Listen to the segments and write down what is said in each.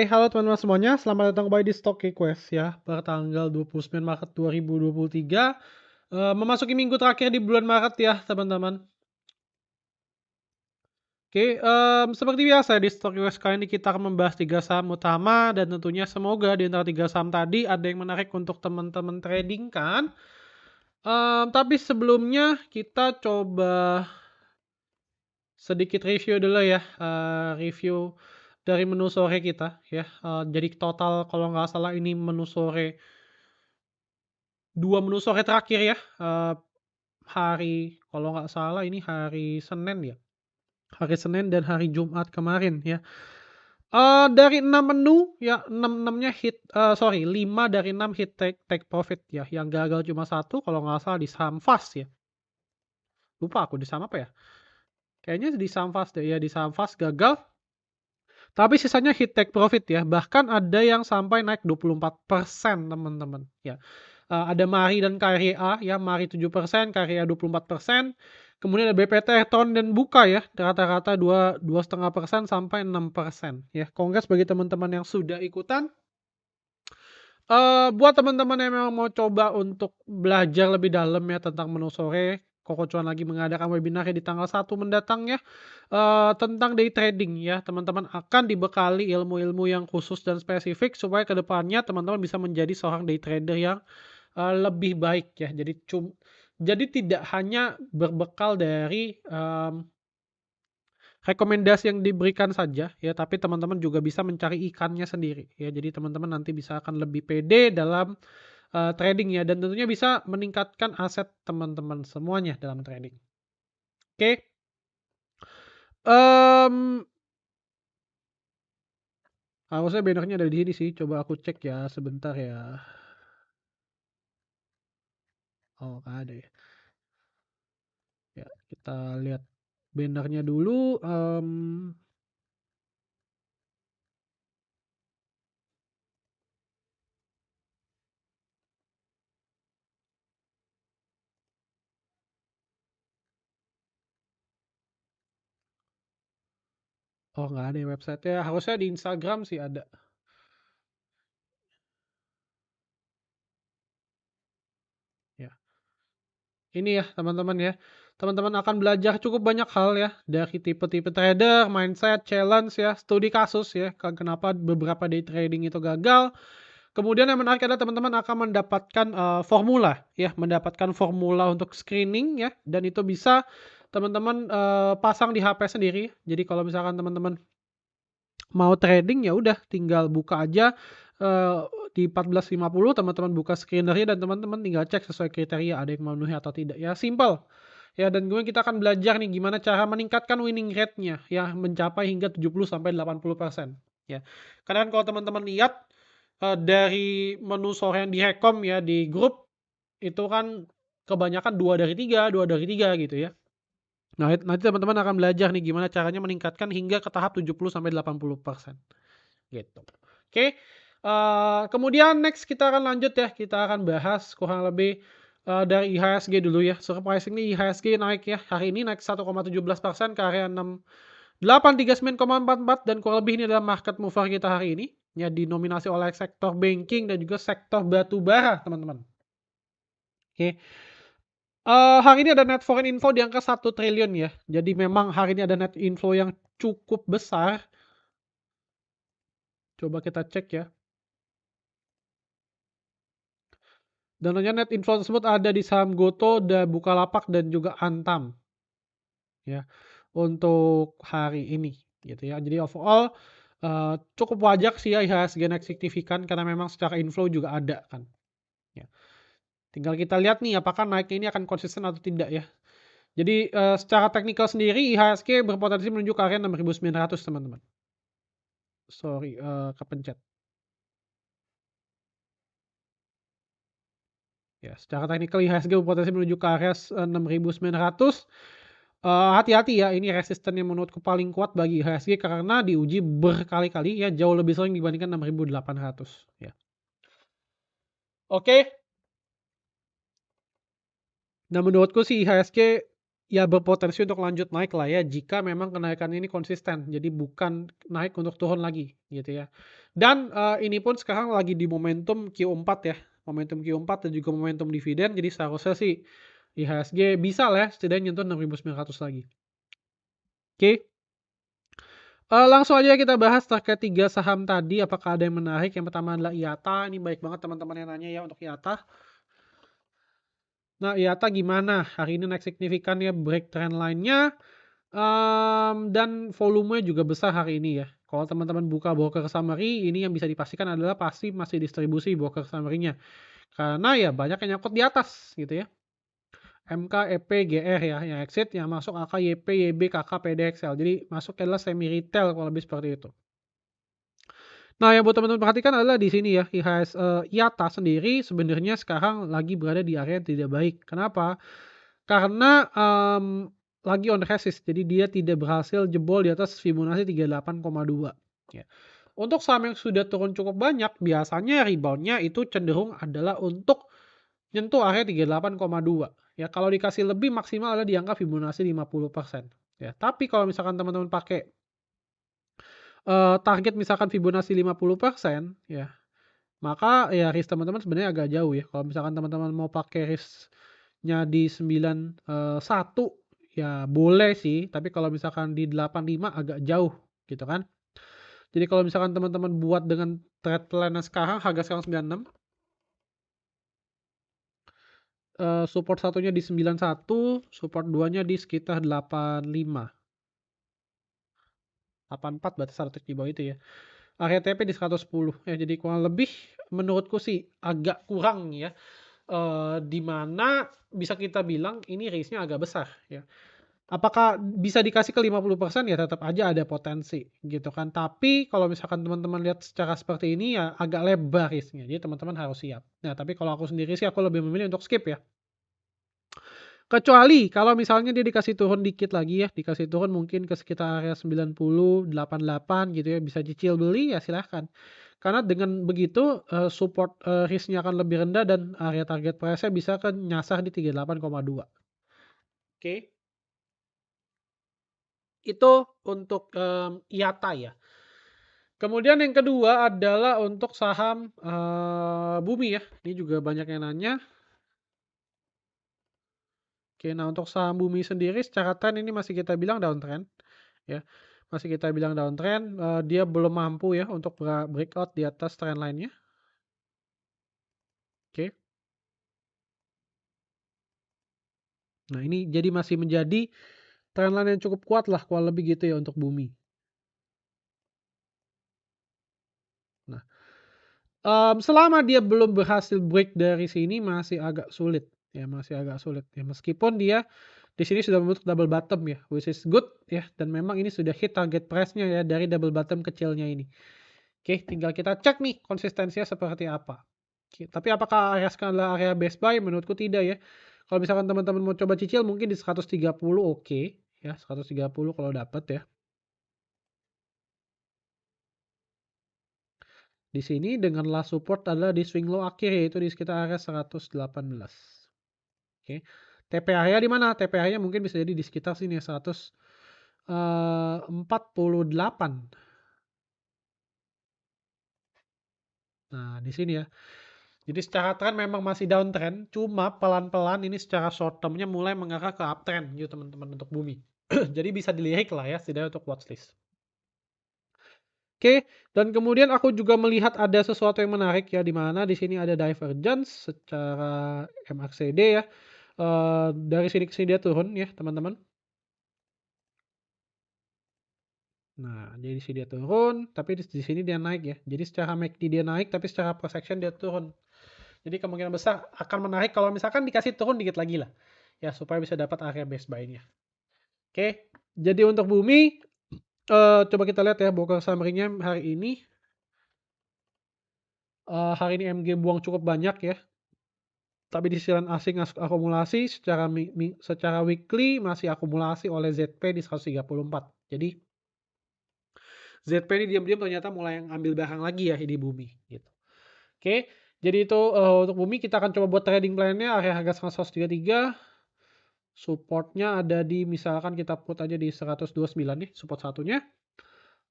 Halo teman-teman semuanya, selamat datang kembali di Stock Request ya, pada tanggal 29 Maret 2023, memasuki minggu terakhir di bulan Maret ya teman-teman. Seperti biasa di Stock Request kali ini kita akan membahas 3 saham utama dan tentunya semoga di antara 3 saham tadi ada yang menarik untuk teman-teman trading kan. Tapi sebelumnya kita coba sedikit review dulu ya, review dari menu sore kita ya, jadi total kalau nggak salah ini menu sore 2 menu sore terakhir ya, hari kalau nggak salah ini hari Senin ya, hari Senin dan hari Jumat kemarin ya. Dari 6 menu ya 6-6-nya hit, 5 dari 6 hit take profit ya, yang gagal cuma 1 kalau nggak salah di saham Fast ya. Lupa aku di saham apa ya? Kayaknya di saham Fast deh, ya di saham Fast gagal, tapi sisanya hit take profit ya, bahkan ada yang sampai naik 24% teman-teman ya. Ada Mari dan KRIA ya, Mari 7%, KRIA 24%. Kemudian ada BPT, Ton dan Buka ya, rata-rata 2,5% sampai 6% ya. Kongres bagi teman-teman yang sudah ikutan. Buat teman-teman yang memang mau coba untuk belajar lebih dalam ya tentang menu sore, Koko Cuan lagi mengadakan webinar di tanggal 1 mendatang ya, tentang day trading ya. Teman-teman akan dibekali ilmu-ilmu yang khusus dan spesifik supaya kedepannya teman-teman bisa menjadi seorang day trader yang lebih baik ya. Jadi tidak hanya berbekal dari, rekomendasi yang diberikan saja ya, tapi teman-teman juga bisa mencari ikannya sendiri ya. Jadi teman-teman nanti bisa akan lebih pede dalam, trading ya, dan tentunya bisa meningkatkan aset teman-teman semuanya dalam trading. Oke, mmm, harusnya bannernya ada di sini sih, coba aku cek ya sebentar ya. Oh nggak ada ya. Ya kita lihat bannernya dulu, oh nggak ada ya website-nya, harusnya di Instagram sih ada. Ya. Ini ya teman-teman ya, teman-teman akan belajar cukup banyak hal ya, dari tipe-tipe trader, mindset, challenge ya, studi kasus ya, kenapa beberapa day trading itu gagal. Kemudian yang menarik adalah teman-teman akan mendapatkan, formula ya, mendapatkan formula untuk screening ya, dan itu bisa teman-teman, pasang di HP sendiri. Jadi kalau misalkan teman-teman mau trading ya udah tinggal buka aja, eee, di 14.50 teman-teman buka screener-nya dan teman-teman tinggal cek sesuai kriteria ada yang memenuhi atau tidak, ya simple. Ya dan kemudian kita akan belajar nih gimana cara meningkatkan winning rate-nya ya mencapai hingga 70 sampai 80% ya. Karena kan kalau teman-teman lihat, dari menu sore yang direkom ya di grup, itu kan kebanyakan 2 dari 3 2 dari 3 gitu ya. Nah, nanti teman-teman akan belajar nih gimana caranya meningkatkan hingga ke tahap 70 sampai 80% gitu. Oke, kemudian next kita akan lanjut ya, kita akan bahas kurang lebih, dari IHSG dulu ya. Surprisingly IHSG naik ya, hari ini naik 1,17% ke area 6839,44 dan kurang lebih ini adalah market mover kita hari ini, ya dinominasi oleh sektor banking dan juga sektor batubara teman-teman. Oke. Hari ini ada net foreign inflow di angka 1 triliun ya. Jadi memang hari ini ada net inflow yang cukup besar. Coba kita cek ya. Dan tentunya net inflow tersebut ada di saham Goto dan Bukalapak dan juga Antam ya, untuk hari ini gitu ya. Jadi overall, cukup wajar sih ya IHSG naik signifikan karena memang secara inflow juga ada kan ya. Tinggal kita lihat nih apakah naiknya ini akan konsisten atau tidak ya. Jadi, secara teknikal sendiri IHSG berpotensi menuju ke area 6.900 teman-teman. Sorry, kepencet. Ya, secara teknikal IHSG berpotensi menuju ke area 6.900. Hati-hati ya, ini resisten yang menurutku paling kuat bagi IHSG karena diuji berkali-kali ya, jauh lebih sering dibandingkan 6.800 ya. Oke. Nah menurutku sih IHSG ya berpotensi untuk lanjut naik lah ya jika memang kenaikan ini konsisten. Jadi bukan naik untuk turun lagi gitu ya. Dan ini pun sekarang lagi di momentum Q4 ya. Momentum Q4 dan juga momentum dividen. Jadi seharusnya sih IHSG bisa lah ya setidaknya nyentuh 6.900 lagi. Oke. Langsung aja kita bahas terkait 3 saham tadi apakah ada yang menarik. Yang pertama adalah IATA. Ini baik banget teman-teman yang nanya ya untuk IATA. Nah, IATA gimana? Hari ini naik signifikan ya, break trend line-nya. Dan volumenya juga besar hari ini ya. Kalau teman-teman buka broker summary, ini yang bisa dipastikan adalah pasti masih distribusi broker summary-nya. Karena ya banyak yang nyangkut di atas gitu ya. MK, EP, GR ya, yang exit, yang masuk AK, YP, YB, KK, PDXL. Jadi masuk adalah semi retail kalau lebih seperti itu. Nah, yang buat teman-teman perhatikan adalah di sini ya, IATA sendiri sebenarnya sekarang lagi berada di area yang tidak baik. Kenapa? Karena lagi on resist, jadi dia tidak berhasil jebol di atas Fibonacci 38,2. Ya. Untuk saham yang sudah turun cukup banyak, biasanya reboundnya itu cenderung adalah untuk nyentuh area 38,2. Ya, kalau dikasih lebih maksimal adalah di angka Fibonacci 50%. Ya, tapi kalau misalkan teman-teman pakai target misalkan Fibonacci 50%, ya, maka ya risk teman-teman sebenarnya agak jauh ya. Kalau misalkan teman-teman mau pakai risknya di 91 ya boleh sih, tapi kalau misalkan di 85 agak jauh gitu kan. Jadi kalau misalkan teman-teman buat dengan trade plan sekarang, harga sekarang 96, support satunya di 91, support 2-nya di sekitar 85. 84 berarti 100 di bawah itu ya. Area TP di 110 ya, jadi kurang lebih menurutku sih agak kurang ya. Di mana bisa kita bilang ini risk-nya agak besar ya. Apakah bisa dikasih ke 50%? Ya tetap aja ada potensi gitu kan. Tapi kalau misalkan teman-teman lihat secara seperti ini ya agak lebar risk-nya. Jadi teman-teman harus siap. Nah, tapi kalau aku sendiri sih aku lebih memilih untuk skip ya. Kecuali kalau misalnya dia dikasih turun dikit lagi ya, dikasih turun mungkin ke sekitar area 90, 88 gitu ya, bisa cicil beli ya silahkan. Karena dengan begitu support risk-nya akan lebih rendah dan area target price-nya bisa kan nyasar di 38,2. Oke. Itu untuk IATA ya. Kemudian yang kedua adalah untuk saham Bumi ya. Ini juga banyak yang nanya. Oke, nah untuk saham Bumi sendiri secara tren ini masih kita bilang downtrend ya. Masih kita bilang downtrend, dia belum mampu ya untuk breakout di atas trend line-nya. Oke. Nah, ini jadi masih menjadi trend line yang cukup kuat lah kurang lebih gitu ya untuk Bumi. Nah, selama dia belum berhasil break dari sini masih agak sulit ya, masih agak sulit ya. Meskipun dia di sini sudah membentuk double bottom ya, which is good ya, dan memang ini sudah hit target price-nya ya dari double bottom kecilnya ini. Oke, tinggal kita cek nih konsistensinya seperti apa. Oke, tapi apakah area sekarang adalah area best buy? Menurutku tidak ya. Kalau misalkan teman-teman mau coba cicil mungkin di 130 oke ya, 130 kalau dapat ya. Di sini dengan last support adalah di swing low akhir yaitu di sekitar area 118. Oke. TP area di mana? TP area mungkin bisa jadi di sekitar sini ya 148. Nah, di sini ya. Jadi secara tren memang masih downtrend, cuma pelan-pelan ini secara short termnya mulai mengarah ke uptrend gitu teman-teman untuk Bumi. Jadi bisa dilirik lah ya setidaknya untuk watchlist. Oke, dan kemudian aku juga melihat ada sesuatu yang menarik ya di mana di sini ada divergence secara MACD ya. Dari sini ke sini dia turun ya teman-teman. Nah, jadi di sini dia turun, tapi di sini dia naik ya. Jadi secara MACD dia naik, tapi secara cross section dia turun. Jadi kemungkinan besar akan menarik kalau misalkan dikasih turun dikit lagi lah. Ya, supaya bisa dapat area base buy-nya. Oke, jadi untuk Bumi, coba kita lihat ya broker summary-nya hari ini. Hari ini MG buang cukup banyak ya. Tapi di sisi lain asing akumulasi secara weekly masih akumulasi oleh ZP di 134. Jadi ZP ini diam-diam ternyata mulai ambil barang lagi ya di Bumi gitu. Oke, jadi itu untuk Bumi kita akan coba buat trading plan-nya area harga 133. Supportnya ada di, misalkan kita put aja di 129 nih, support satunya.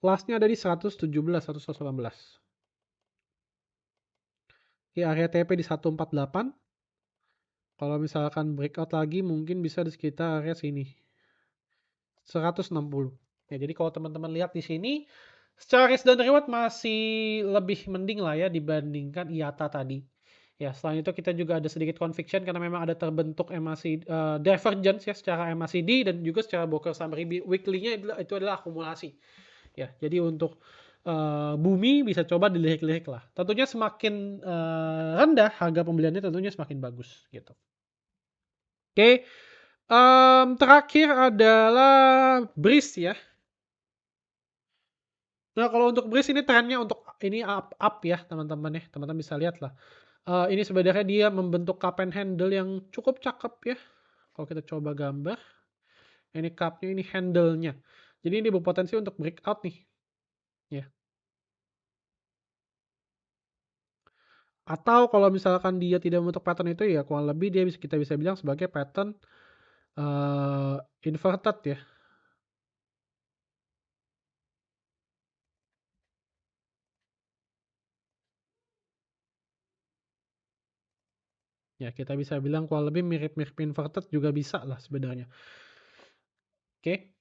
Lastnya ada di 117, 118. Oke, area TP di 148. Kalau misalkan breakout lagi mungkin bisa di sekitar area sini. 160. Ya, jadi kalau teman-teman lihat di sini, secara risk dan reward masih lebih mending lah ya dibandingkan IATA tadi. Ya, selain itu kita juga ada sedikit conviction karena memang ada terbentuk MACD, divergence ya secara MACD dan juga secara broker summary weekly-nya itu adalah akumulasi. Ya, jadi untuk bumi bisa coba dilirik-lirik lah. Tentunya semakin rendah harga pembeliannya tentunya semakin bagus gitu. Oke, terakhir adalah Breeze ya. Nah, kalau untuk Breeze ini trennya untuk ini up ya teman-teman ya. Teman-teman bisa lihat lah. Ini sebenarnya dia membentuk cup and handle yang cukup cakep ya. Kalau kita coba gambar, ini cupnya, ini handle-nya. Jadi ini berpotensi untuk breakout nih. Ya. Atau kalau misalkan dia tidak membentuk pattern itu ya kurang lebih dia kita bisa bilang sebagai pattern inverted ya. Ya, kita bisa bilang kurang lebih mirip-mirip inverted juga bisa lah sebenarnya. Oke.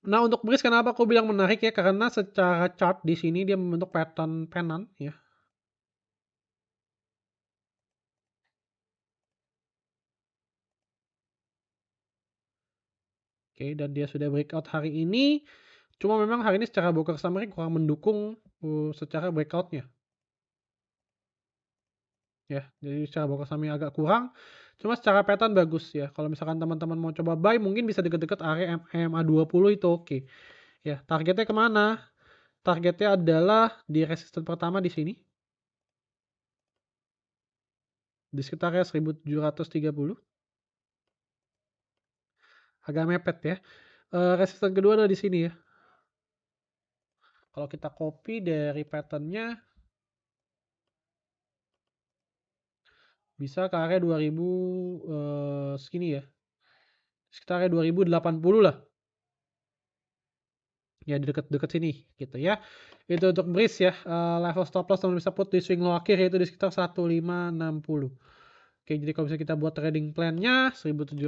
Nah, untuk Breeze kenapa aku bilang menarik ya? Karena secara chart di sini dia membentuk pattern pennant ya. Oke, dan dia sudah breakout hari ini. Cuma memang hari ini secara broker summary kurang mendukung secara breakoutnya. Ya, jadi secara broker summary agak kurang. Cuma secara pattern bagus ya. Kalau misalkan teman-teman mau coba buy, mungkin bisa deket-deket area MA20 itu oke. Ya, targetnya kemana? Targetnya adalah di resisten pertama di sini. Di sekitar area 1730. Agak mepet ya. Resisten kedua ada di sini ya. Kalau kita copy dari patternnya, bisa ke area 2000 segini ya. Sekitar area 2080 lah. Ya di dekat-dekat sini gitu ya. Itu untuk Breeze ya. Level stop loss teman bisa put di swing low akhir yaitu di sekitar 1560. Oke, jadi kalau bisa kita buat trading plan-nya 1700.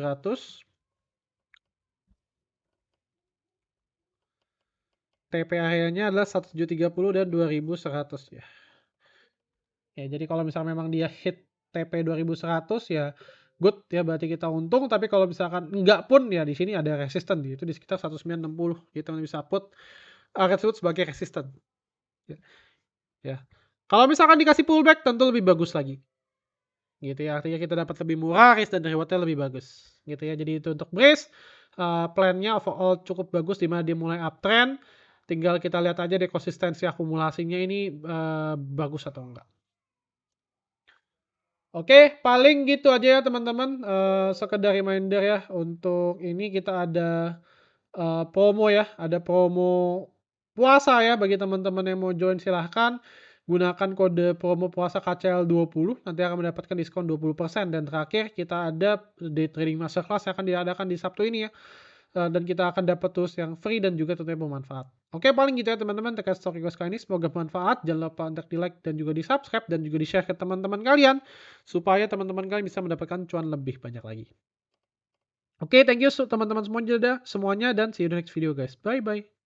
TP area-nya adalah 1730 dan 2100 ya. Ya, jadi kalau misalnya memang dia hit TP 2100 ya good ya, berarti kita untung. Tapi kalau misalkan enggak pun ya di sini ada resisten itu di sekitar 1960. Jadi teman bisa put area tersebut sebagai resisten. Ya. Ya. Kalau misalkan dikasih pullback tentu lebih bagus lagi. Gitu ya, artinya kita dapat lebih murah, risk dan rewardnya lebih bagus. Gitu ya, jadi itu untuk Breeze. Plan-nya overall cukup bagus di mana dia mulai uptrend. Tinggal kita lihat aja deh konsistensi akumulasinya ini bagus atau enggak. Oke, paling gitu aja ya teman-teman. Sekedar reminder ya, untuk ini kita ada promo ya, ada promo puasa ya bagi teman-teman yang mau join silahkan gunakan kode promo puasa KCL20 nanti akan mendapatkan diskon 20%. Dan terakhir kita ada day trading masterclass yang akan diadakan di Sabtu ini ya. Dan kita akan dapat tools yang free dan juga tentunya bermanfaat. Oke, paling gitu ya teman-teman terkait story gue kali ini. Semoga bermanfaat. Jangan lupa untuk di like dan juga di subscribe dan juga di share ke teman-teman kalian supaya teman-teman kalian bisa mendapatkan cuan lebih banyak lagi. Oke, thank you teman-teman semuanya dan see you in the next video guys. Bye bye.